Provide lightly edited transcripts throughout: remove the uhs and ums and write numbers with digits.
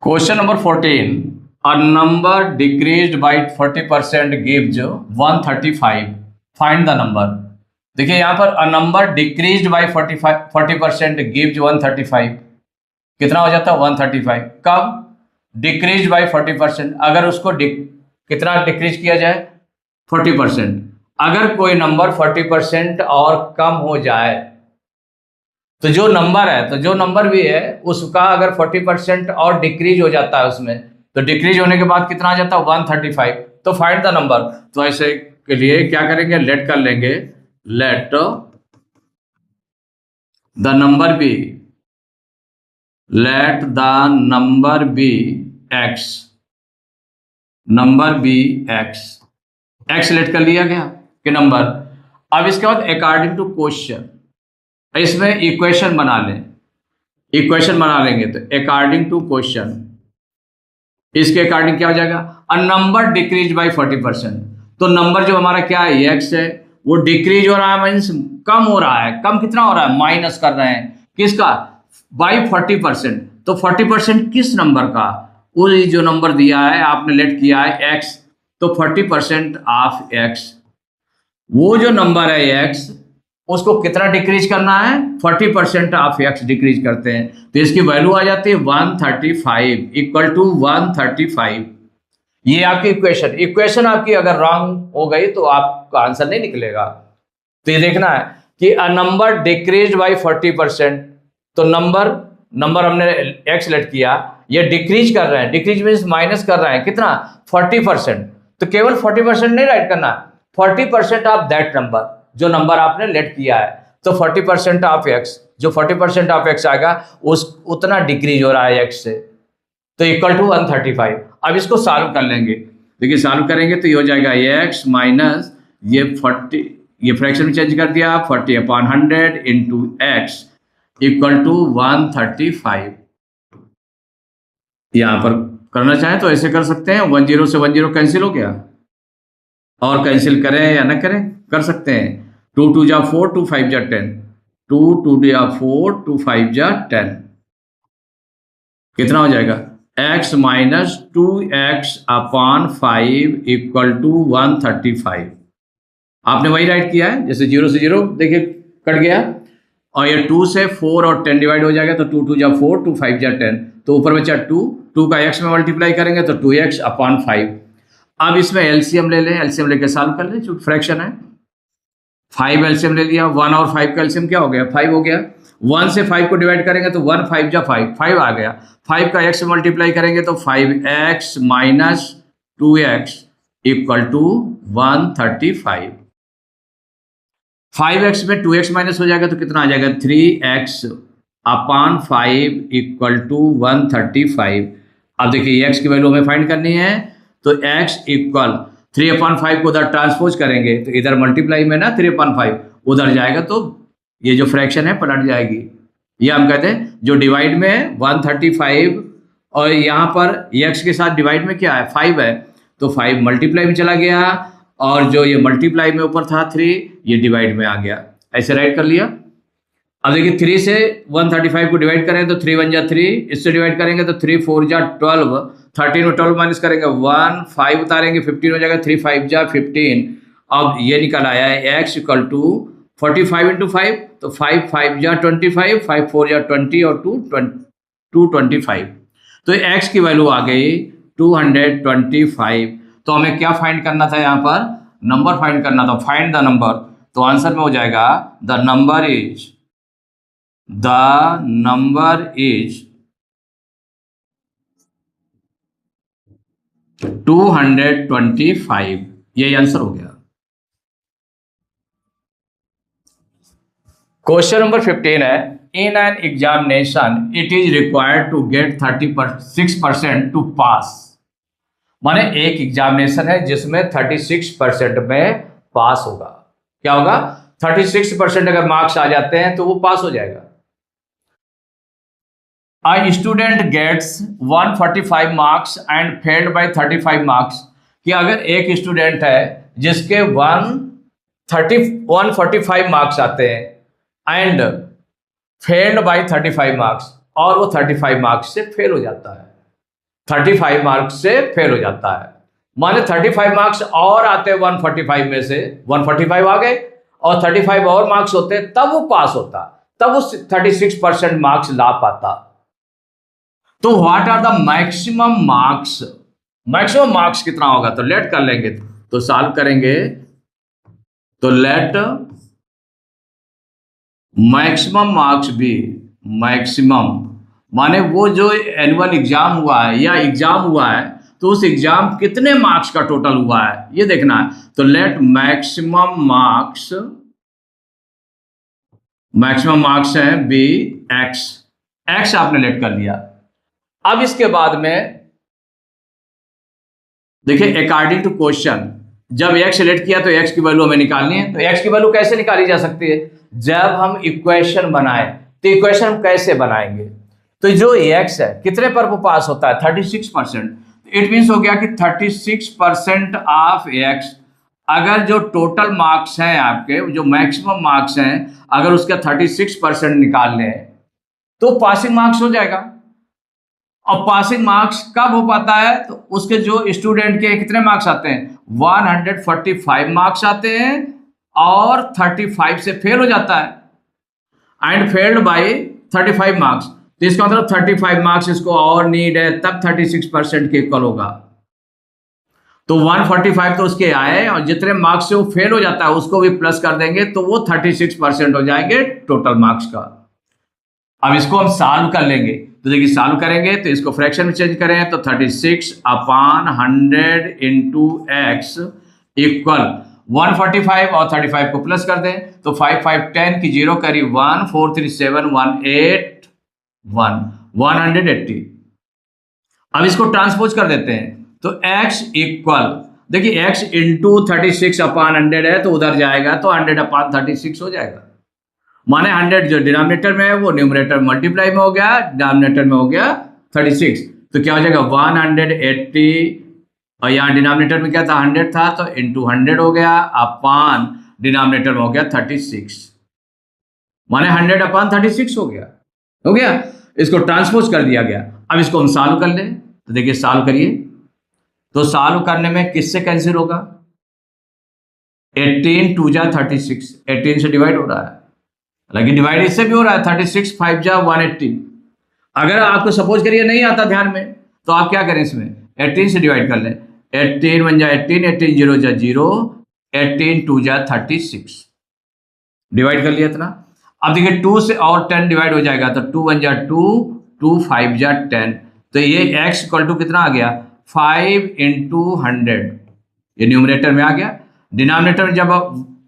Question number 14. A number decreased by 40% gives 135. Find the number. देखिए यहाँ पर a number decreased by 40% gives 135. कितना हो जाता है 135. कब डिक्रीज बाय 40%? अगर उसको कितना डिक्रीज किया जाए 40%. अगर कोई नंबर 40% और कम हो जाए तो जो नंबर भी है उसका अगर 40% और डिक्रीज हो जाता है उसमें, तो डिक्रीज होने के बाद कितना आ जाता है 135. तो फाइंड द नंबर. तो ऐसे के लिए क्या करेंगे, लेट कर लेंगे. Let the number be X. X let कर लिया गया कि नंबर. अब इसके बाद अकॉर्डिंग टू क्वेश्चन इसमें इक्वेशन बना लेंगे. तो अकॉर्डिंग टू क्वेश्चन इसके अकॉर्डिंग क्या हो जाएगा, अ नंबर डिक्रीज बाय 40%. तो नंबर जो हमारा क्या है एक्स है वो डिक्रीज हो रहा है, मीन्स कम हो रहा है. कम कितना हो रहा है, माइनस कर रहे हैं किसका, बाय 40%. तो 40% किस नंबर का, वो जो नंबर दिया है आपने लेट किया है एक्स, तो 40% ऑफ एक्स. वो जो नंबर है एक्स उसको कितना डिक्रीज करना है, 40% ऑफ एक्स डिक्रीज करते हैं. तो इसकी वैल्यू आ जाती है 135 इक्वल टू 135. ये आपकी इक्वेशन आपकी अगर रॉन्ग हो गई तो आपका आंसर नहीं निकलेगा. तो ये देखना है कि अ नंबर डिक्रीज बाय 40%. तो नंबर हमने एक्स लेट किया, ये डिक्रीज कर रहे हैं. डिक्रीज मीन्स माइनस कर रहे हैं कितना 40%. तो केवल 40% नहीं राइट करना, 40% ऑफ दैट नंबर, जो नंबर आपने लेट किया है. तो 40% ऑफ एक्स, जो 40% ऑफ एक्स आएगा उस उतना डिक्रीज हो रहा है एक्स से, तो इक्वल टू 135. अब इसको सॉल्व कर लेंगे. देखिए सॉल्व करेंगे तो ये हो जाएगा एक्स माइनस ये 40, ये फ्रैक्शन में चेंज कर दिया 40/100 इंटू एक्स इक्वल टू 135. यहां पर करना चाहें तो ऐसे कर सकते हैं, 10 से 10 कैंसिल हो गया, और कैंसिल करें या न करें कर सकते हैं. 2 2 जा 4, 2 5 जा 10, 2 2 जा 4, 2 5 जा 10. कितना हो जाएगा, x minus 2x/5 equal to 135. आपने वही राइट किया है, जैसे 0 से 0 देखिए कट गया, और ये 2 से 4 और 10 डिवाइड हो जाएगा. तो 2 2 जा 4, 2 5 जा 10. तो ऊपर बचा 2 का x में मल्टीप्लाई करेंगे तो 2x/5. अब इसमें एलसीएम ले लें, एलसीएम लेके सॉल्व कर लें, जो फ्रैक्शन है 5 एलसीएम ले लिया. 1 और 5 का एलसीएम क्या हो गया, 5 हो गया. 1 से 5 को डिवाइड करेंगे तो 1 5 जा 5 आ गया. 5 का x मल्टीप्लाई करेंगे तो 5x minus 2x equal to 135. 5x में 2x माइनस हो जाएगा तो कितना आ जाएगा, 3x/5 इक्वल टू 135. अब देखिए x की वैल्यू हमें फाइंड करनी है, तो x इक्वल 3/5 को उधर ट्रांसपोज करेंगे तो इधर मल्टीप्लाई में ना 3/5 उधर जाएगा, तो ये जो फ्रैक्शन है पलट जाएगी. ये हम कहते हैं जो डिवाइड में है 135, और यहाँ पर x के साथ डिवाइड में क्या है 5 है, तो 5 मल्टीप्लाई में चला गया, और जो ये मल्टीप्लाई में ऊपर था 3 ये डिवाइड में आ गया. ऐसे राइट कर लिया. अब देखिए 3 से 135 को डिवाइड करें तो 3 1 जा 3, इससे डिवाइड करेंगे तो 3 4 जा 12, 13 में 12 माइनस करेंगे 1, 5 उतारेंगे 15 हो जाएगा, 3 5 जा 15. अब ये निकल आया है x इक्वल टू 45 इंटू 5, तो 5 5 जा 25, 5 4 जा 20 और 225. तो x की वैल्यू आ गई 225. तो हमें क्या फाइंड करना था, यहाँ पर नंबर फाइंड करना था. Find the number. तो आंसर में हो जाएगा द नंबर इज 225. यही आंसर हो गया. क्वेश्चन नंबर 15 है, in an examination it is required to get 36% to pass. माने एक एग्जामिनेशन है जिसमें 36% में पास होगा. क्या होगा, 36% अगर मार्क्स आ जाते हैं तो वो पास हो जाएगा. A student gets 145 marks and failed by 35 marks. कि अगर एक स्टूडेंट है जिसके 145 मार्क्स आते हैं एंड फेल्ड बाय 35 मार्क्स, और वो 35 मार्क्स से फेल हो जाता है, 35 मार्क्स से फेल हो जाता है। माने 35 मार्क्स और आते 145 में से 145 आ गए और 35 और मार्क्स होते तब वो पास होता, तब वो 36% मार्क्स ला पाता। तो what are the maximum marks, maximum marks कितना होगा? तो लेट कर लेंगे, तो सॉल्व करेंगे, तो लेट मैक्सिमम मार्क्स भी, मैक्सिमम माने वो जो एनुअल एग्जाम हुआ है या एग्जाम हुआ है तो उस एग्जाम कितने मार्क्स का टोटल हुआ है ये देखना है। तो let maximum marks, maximum marks है बी एक्स, एक्स आपने लेट कर लिया। अब इसके बाद में देखिए अकॉर्डिंग टू क्वेश्चन, जब एक्स सेलेक्ट किया तो एक्स की वैल्यू हमें निकालनी है। तो एक्स की वैल्यू कैसे निकाली जा सकती है? जब हम इक्वेशन बनाए, तो इक्वेशन हम कैसे बनाएंगे? तो जो एक्स है कितने पर वो पास होता है? 36%। इट मीन्स हो गया कि 36% ऑफ एक्स, अगर जो टोटल मार्क्स हैं आपके, जो मैक्सिमम मार्क्स हैं, अगर उसका 36% निकाल लें तो पासिंग मार्क्स हो जाएगा। और पासिंग मार्क्स कब हो पाता है? तो उसके जो स्टूडेंट के कितने मार्क्स आते हैं? 145 मार्क्स आते हैं और 35 से फेल हो जाता है एंड फेल्ड बाय 35 मार्क्स। तो इसका मतलब 35 मार्क्स इसको और नीड है, तब 36% के इक्वल होगा। तो 145 तो उसके आए और जितने मार्क्स से वो फेल हो जाता है उसको भी प्लस कर देंगे तो वो 36% हो जाएंगे टोटल मार्क्स का। अब इसको हम सॉल्व कर लेंगे, तो देखिए सॉल्व करेंगे तो इसको फ्रैक्शन में चेंज करें तो 36/100 इंटू एक्स इक्वल 145 और 35 को प्लस कर दें तो 5 5 10 की 0 करी 1 4 3 7 1 180। अब इसको ट्रांसपोज कर देते हैं तो x इक्वल, देखिए x इंटू 36/100 है तो उधर जाएगा तो 100/36 हो जाएगा। माने 100 जो डिनोमिनेटर में है वो न्यूमरेटर मल्टीप्लाई में हो गया, डिनोमिनेटर में हो गया 36, तो क्या हो जाएगा 180 और यहाँ डिनोमिनेटर में क्या था 100 था तो इंटू 100 हो गया अपान डिनोमिनेटर में हो गया 36, माने 100/36 हो गया। इसको ट्रांसपोज कर दिया गया। अब इसको हम सॉल्व कर लें तो देखिए सॉल्व करिए तो सॉल्व करने में किससे कैंसिल होगा? 18 2 जा 36, 18 से डिवाइड हो रहा है, लेकिन डिवाइड इससे भी हो रहा है 36 5 जा 180। अगर आपको सपोज करिए नहीं आता ध्यान में तो आप क्या करें, इसमें 18 से डिवाइड कर लें, 18 1 जा 18, 18 0 जा 0, 18 2 जा 36, डिवाइड कर लिया इतना। अब देखिए 2 से और 10 डिवाइड हो जाएगा तो 2 1 जा 2, 2 5 जा 10, तो ये x इक्वल टू कितना आ गया 5 इंटू 100, ये न्यूमरेटर में आ गया। डिनोमिनेटर में जब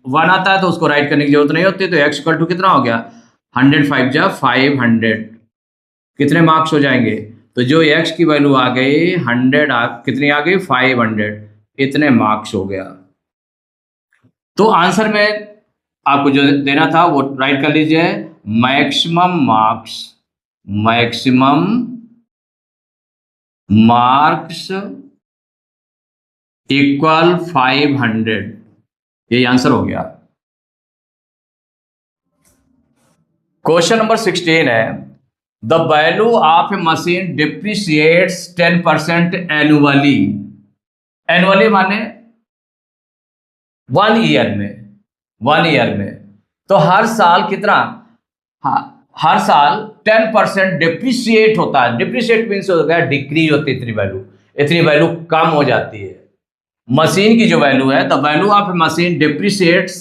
1 आता है तो उसको राइट करने की जरूरत नहीं होती, तो x इक्वल टू कितना हो गया 100 5 जा 500, कितने मार्क्स हो जाएंगे? तो जो x की वैल्यू आ गई 100 कितनी आ गई 500, इतने मार्क्स हो गया। तो आंसर में आपको जो देना था वो राइट कर लीजिए, maximum marks, maximum marks equal 500, यही आंसर हो गया। क्वेश्चन नंबर 16 है, the value of a machine depreciates 10% annually. Annually माने 1 ईयर में, 1 ईयर में, तो हर साल कितना, हर साल 10% डिप्रिशिएट होता है। डिप्रिशिएट मीन्स हो गया डिक्रीज होती है, इतनी वैल्यू कम हो जाती है मशीन की जो वैल्यू है। The value of machine depreciates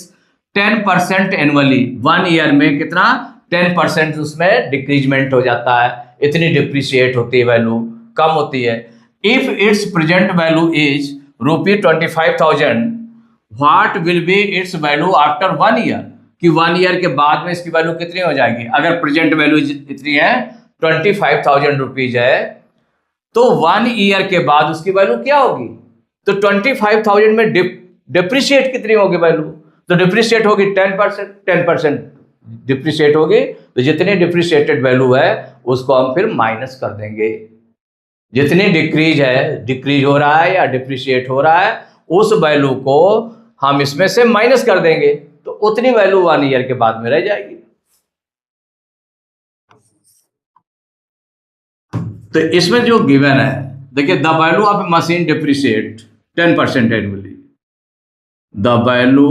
10% annually, 1 year में कितना 10% उसमें डिक्रीजमेंट हो जाता है, इतनी डिप्रिशिएट होती है, वैल्यू कम होती है। If it's present value is ₹25,000, what will be its value after 1 year, कि 1 ईयर के बाद में इसकी वैल्यू कितनी हो जाएगी। अगर प्रेजेंट वैल्यू इतनी है 25,000 रुपीज है तो 1 ईयर के बाद उसकी वैल्यू क्या होगी? तो 25,000 में डिप्रिशिएट कितनी होगी वैल्यू? तो डिप्रिशिएट होगी 10%, 10% डिप्रिशिएट होगी, तो जितनी डिप्रिशिएटेड वैल्यू है उसको हम फिर माइनस कर देंगे। जितनी डिक्रीज है, डिक्रीज हो रहा है या डिप्रिशिएट हो रहा है, उस वैल्यू को हम इसमें से माइनस कर देंगे, तो उतनी वैल्यू 1 ईयर के बाद में रह जाएगी। तो इसमें जो गिवन है देखिए the value of machine depreciate 10% annually. The value,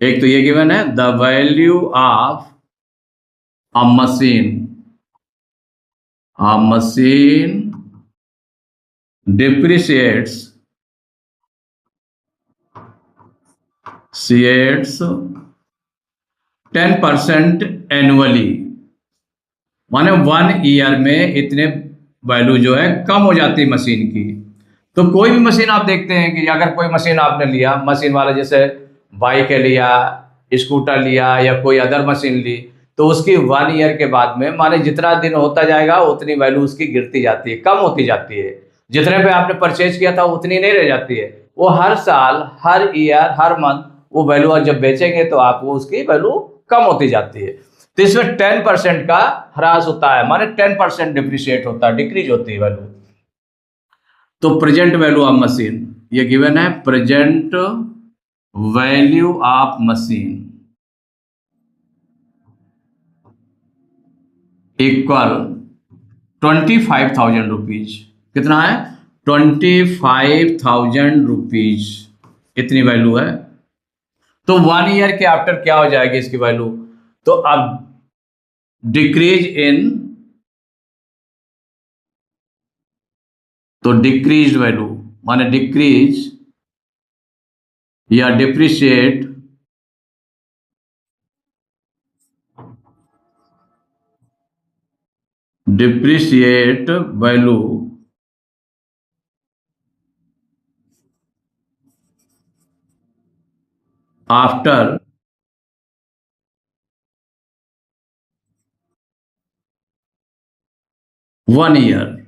एक तो ये गिवन है, the value of a machine depreciates 10% annually, माने 1 ईयर में इतने वैल्यू जो है कम हो जाती है मशीन की। तो कोई भी मशीन आप देखते हैं कि अगर कोई मशीन आपने लिया, मशीन वाला जैसे बाइक लिया, स्कूटर लिया या कोई अदर मशीन ली, तो उसकी 1 ईयर के बाद में माने जितना दिन होता जाएगा उतनी वैल्यू उसकी गिरती जाती है, कम होती जाती है। जितने पे आपने परचेज किया था उतनी नहीं रह जाती है, वो हर साल, हर ईयर, हर मंथ वो वैल्यू जब बेचेंगे तो आपको उसकी वैल्यू कम होती जाती है। तो इसमें 10% का ह्रास होता है, माने 10% डिप्रिशिएट होता है, डिक्रीज होती है वैल्यू। तो प्रेजेंट वैल्यू ऑफ मशीन ये गिवन है, present value of machine equal 25,000 rupees. कितना है? 25,000 रुपीज, इतनी वैल्यू है। तो 1 ईयर के आफ्टर क्या हो जाएगी इसकी वैल्यू? तो अब डिक्रीज इन, तो डिक्रीज वैल्यू माने डिक्रीज या डिप्रिशिएट वैल्यू आफ्टर 1 ईयर,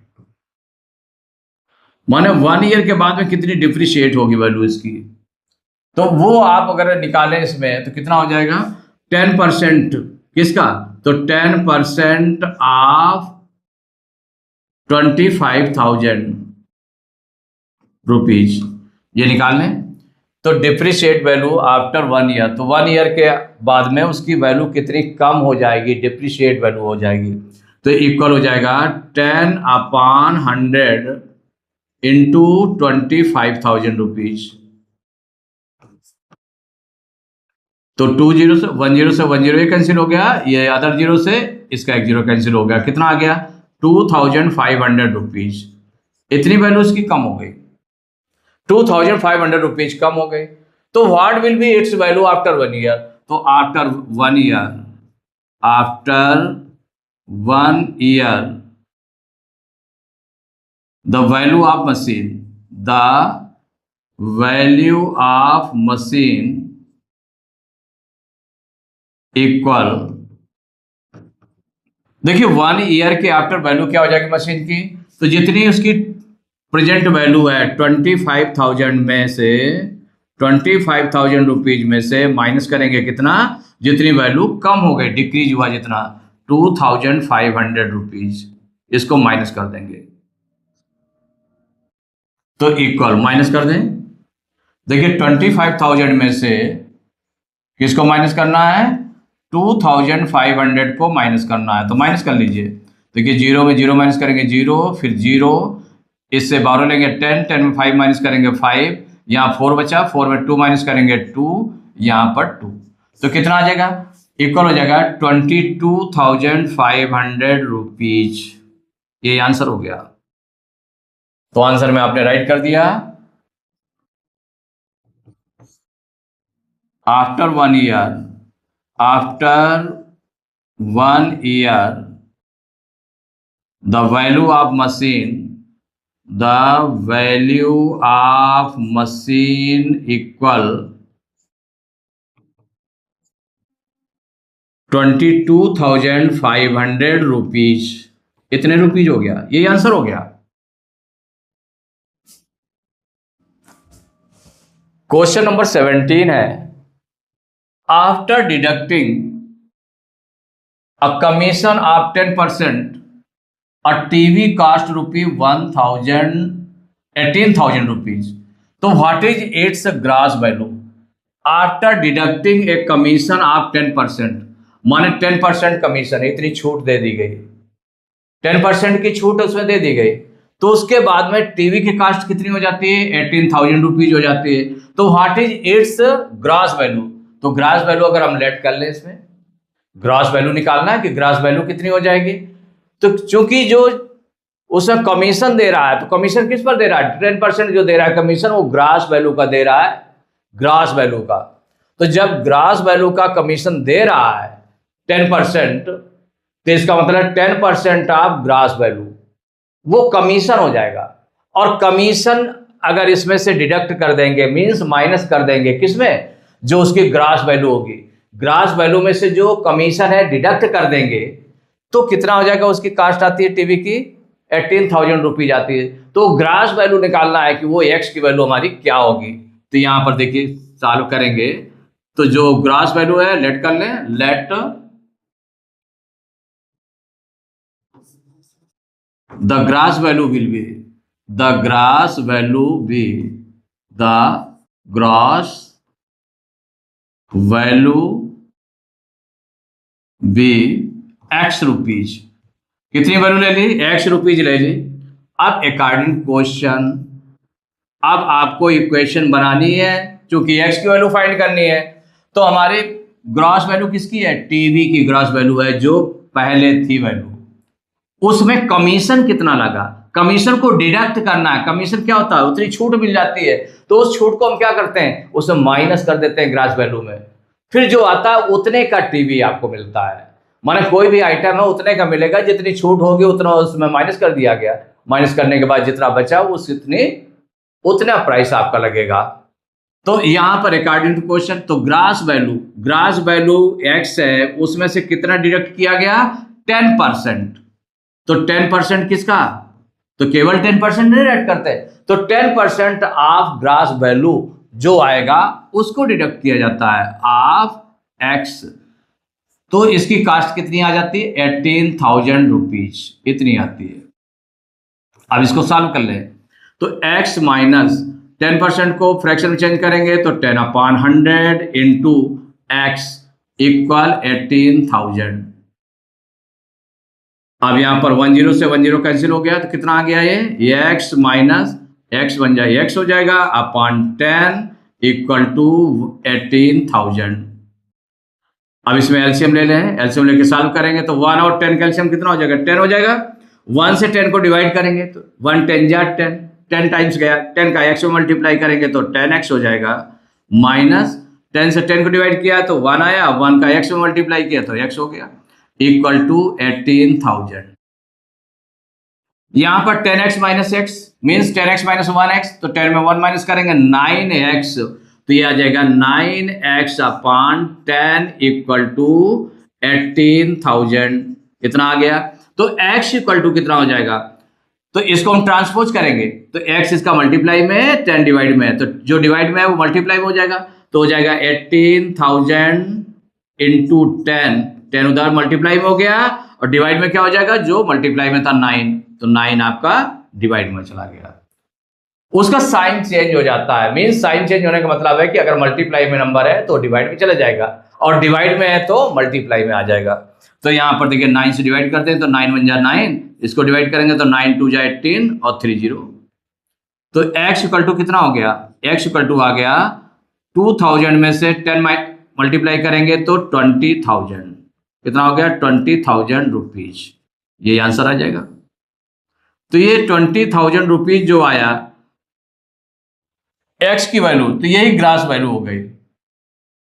माने 1 ईयर के बाद में कितनी डिप्रिशिएट होगी वैल्यू इसकी। तो वो आप अगर निकालें इसमें तो कितना हो जाएगा? 10% किसका? तो 10% ऑफ 25,000 रुपीज, ये निकाल लें। तो डिप्रिशिएट वैल्यू आफ्टर 1 ईयर, तो 1 ईयर के बाद में उसकी वैल्यू कितनी कम हो जाएगी, डिप्रिशिएट वैल्यू हो जाएगी। तो इक्वल हो जाएगा 10/100 इंटू 25,000 रुपीज। तो 10 से 10 ये कैंसिल हो गया, ये अदर जीरो से इसका एक जीरो कैंसिल हो गया, कितना आ गया? 2,500 रुपीज। इतनी वैल्यू इसकी कम हो गई, 2,500 रुपीज कम हो गए। तो what will be its value after 1 year? तो after 1 year, after 1 year the value of machine, the value of machine equal, देखिए 1 ईयर के आफ्टर वैल्यू क्या हो जाएगी मशीन की? तो जितनी उसकी प्रेजेंट वैल्यू है 25,000 में से, 25,000 रुपीज में से माइनस करेंगे कितना? जितनी वैल्यू कम हो गई, डिक्रीज हुआ जितना, 2,500 रुपीज, इसको माइनस कर देंगे। तो इक्वल माइनस कर दें। देखिए 25,000 में से किसको माइनस करना है? 2,500 को माइनस करना है, तो माइनस कर लीजिए। देखिए जीरो में जीरो माइनस करेंगे जीरो, फिर जीरो, इससे 12 लेंगे 10, 10 में 5 माइनस करेंगे 5, यहाँ 4 बचा, 4 में 2 माइनस करेंगे 2, यहाँ पर 2, तो कितना आ जाएगा? इक्वल हो जाएगा 22,500 रुपीज। ये आंसर हो गया। तो आंसर में आपने राइट कर दिया, after 1 year, after 1 year the value of machine, the value of machine equal 22,500 rupees. इतने रुपीज हो गया, ये आंसर हो गया। क्वेश्चन नंबर 17 है, after deducting a commission of 10%, a TV cost ₹18,000 rupees, तो what is its gross value after deducting a commission of 10%, माने 10% commission, इतनी छूट दे दी गई, 10% की छूट उसमें दे दी गई, तो तो उसके बाद में टीवी की कास्ट कितनी हो जाती है, 18,000 रुपीज हो जाती है। तो what is its gross value, तो ग्रॉस वैल्यू अगर हम लेट कर लें, इसमें ग्रॉस वैल्यू निकालना है कि ग्रॉस वैल्यू कितनी हो जाएगी। तो चूंकि जो उसमें कमीशन दे रहा है, तो कमीशन किस पर दे रहा है, 10% जो दे रहा है कमीशन, वो ग्रॉस वैल्यू का दे रहा है, ग्रॉस वैल्यू का। तो जब ग्रॉस वैल्यू का कमीशन दे रहा है 10%, तो इसका मतलब 10% ऑफ ग्रॉस वैल्यू वो कमीशन हो जाएगा। और कमीशन अगर इसमें से डिडक्ट कर देंगे, मींस माइनस कर देंगे, किसमें, जो उसकी ग्रॉस वैल्यू होगी, ग्रॉस वैल्यू में से जो कमीशन है डिडक्ट कर देंगे, तो कितना हो जाएगा, उसकी कास्ट आती है टीवी की 18,000 रुपीज आती है। तो ग्रॉस वैल्यू निकालना है कि वो एक्स की वैल्यू हमारी क्या होगी। तो यहां पर देखिए सॉल्व करेंगे, तो जो ग्रॉस वैल्यू है लेट कर लें, late the gross value will be, the gross value be, the gross value be x rupees. कितनी वैल्यू ले ली, x रुपीज ले ली। अब अकॉर्डिंग क्वेश्चन, अब आपको इक्वेशन बनानी है, क्योंकि x की वैल्यू फाइंड करनी है। तो हमारी ग्रॉस वैल्यू किसकी है, टीवी की ग्रॉस वैल्यू है, जो पहले थी वैल्यू, उसमें कमीशन कितना लगा, कमीशन को डिडक्ट करना है। कमीशन क्या होता है, उतनी छूट मिल जाती है, तो उस छूट को हम क्या करते हैं, उसे माइनस कर देते हैं ग्रॉस वैल्यू में। फिर जो आता है उतने का टीवी आपको मिलता है, माने कोई भी आइटम है उतने का मिलेगा, जितनी छूट होगी उतना उसमें माइनस कर दिया गया। माइनस करने के बाद जितना बचा उतना प्राइस आपका लगेगा। तो यहां पर अकॉर्डिंग टू क्वेश्चन, तो ग्रॉस वैल्यू एक्स है, उसमें से कितना डिडक्ट किया गया, 10%। तो 10% किसका, तो केवल 10% नहीं ऐड करते, तो 10% ऑफ ग्रॉस वैल्यू जो आएगा उसको डिडक्ट किया जाता है ऑफ एक्स। तो इसकी कास्ट कितनी आ जाती है, 18,000 रुपीज इतनी आती है। अब इसको सॉल्व कर ले, तो x माइनस 10% को फ्रैक्शन में चेंज करेंगे, तो 10/100 इंटू एक्स इक्वल 18,000। अब यहां पर 10 से 10 कैंसिल हो गया, तो कितना आ गया, ये x माइनस एक्स बन जाए x हो जाएगा अपॉन 10 इक्वल टू 18,000। अब इसमें एलसीएम ले लें, एलसीएम लेके सॉल्व करेंगे, तो 1 और 10 का एलसीएम कितना हो जाएगा, 10 हो जाएगा। 1 से 10 को डिवाइड करेंगे, तो 1 10 जा 10 टाइम्स गया, 10 का x में मल्टीप्लाई करेंगे तो 10x हो जाएगा, माइनस 10 से 10 को डिवाइड किया तो 1 आया, 1 का x में मल्टीप्लाई किया तो x हो गया, इक्वल टू 18,000। यहां पर 10x minus x means 10x minus 1x, तो 10 में 1 माइनस करेंगे 9x, तो ये आ जाएगा 9x अपॉन 10 इक्वल टू 18,000। कितना आ गया, तो x इक्वल टू कितना हो जाएगा, तो इसको हम ट्रांसपोज करेंगे, तो x इसका मल्टीप्लाई में है, 10 डिवाइड में है, तो जो डिवाइड में है वो मल्टीप्लाई में हो जाएगा, तो हो जाएगा 18,000 इंटू 10 उधर मल्टीप्लाई में हो गया, और डिवाइड में क्या हो जाएगा, जो मल्टीप्लाई में था 9, तो 9 आपका डिवाइड में चला गया। उसका साइन चेंज हो जाता है, मीन्स साइन चेंज होने का मतलब है कि अगर मल्टीप्लाई में नंबर है तो डिवाइड में चला जाएगा, और डिवाइड में है तो मल्टीप्लाई में आ जाएगा। तो यहां पर देखिए 9 से डिवाइड करते हैं, तो 9 1 जा 9, इसको डिवाइड करेंगे तो 9 2 जा 18 और 3 0, तो x इक्वल टू कितना हो गया, x इक्वल टू आ गया 2000 में से 10 मल्टीप्लाई करेंगे तो 20,000, कितना हो गया 20,000 रुपीज, ये आंसर आ जाएगा। तो ये 20,000 रुपीज जो आया x की वैल्यू, तो यही ग्रॉस वैल्यू हो गई,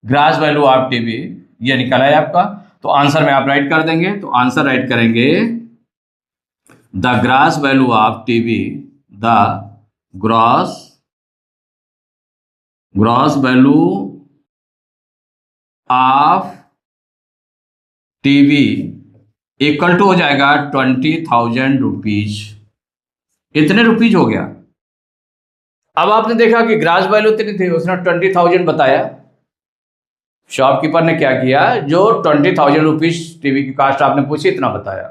ग्रॉस वैल्यू ऑफ टीवी ये निकला है आपका। तो आंसर में आप राइट कर देंगे, तो आंसर राइट करेंगे the gross value of TV, the gross value of TV equal to हो जाएगा 20,000 रुपीज, इतने रुपीज हो गया। अब आपने देखा कि ग्रॉस वैल्यू इतनी थी, उसने 20,000 बताया, शॉपकीपर ने क्या किया, जो 20,000 रुपीज टीवी की कास्ट आपने पूछी इतना बताया,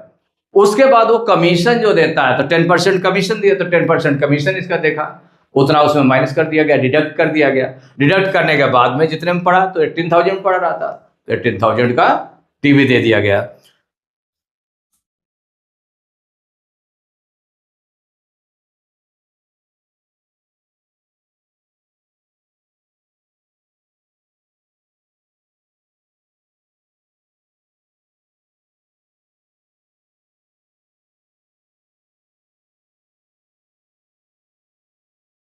उसके बाद वो कमीशन जो देता है तो 10% कमीशन दिया, तो 10% कमीशन इसका देखा, उतना उसमें माइनस कर दिया गया, डिडक्ट कर दिया गया। डिडक्ट करने के बाद में जितने में पड़ा तो 18,000 पड़ रहा था, तो 18,000 का टीवी दे दिया गया।